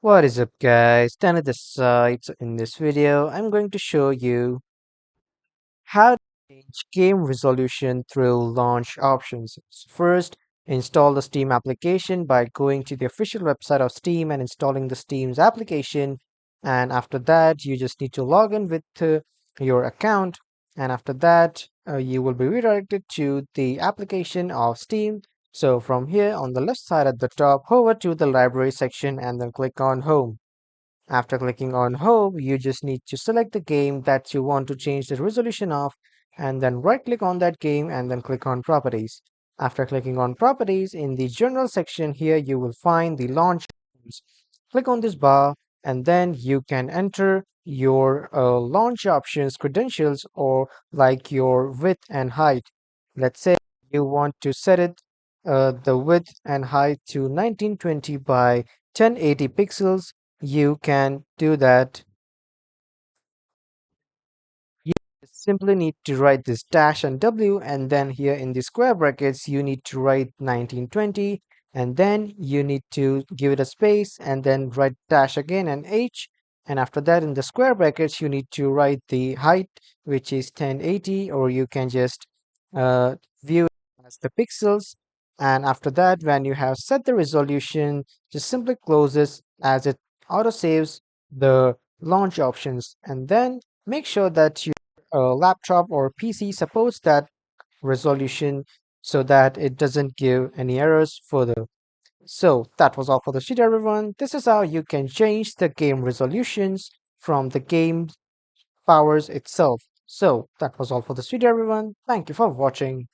What is up, guys? Tanner this side. So in this video, I'm going to show you how to change game resolution through launch options. First, install the Steam application by going to the official website of Steam and installing the Steam's application. And after that, you just need to log in with your account. And after that, you will be redirected to the application of Steam. So from here on the left side at the top, hover to the library section and then click on Home. After clicking on Home, you just need to select the game that you want to change the resolution of, and then right click on that game and then click on Properties. After clicking on Properties, in the General section here, you will find the launch options. Click on this bar, and then you can enter your launch options credentials or like your width and height. Let's say you want to set it the width and height to 1920 by 1080 pixels. You can do that. You simply need to write this dash and W, and then here in the square brackets you need to write 1920, and then you need to give it a space and then write dash again and H, and after that in the square brackets you need to write the height, which is 1080, or you can just view it as the pixels. And after that, when you have set the resolution, just simply close this as it auto saves the launch options, and then make sure that your laptop or PC supports that resolution so that it doesn't give any errors further. So that was all for the video, everyone. This is how you can change the game resolutions from the game powers itself. So that was all for this video, everyone. Thank you for watching.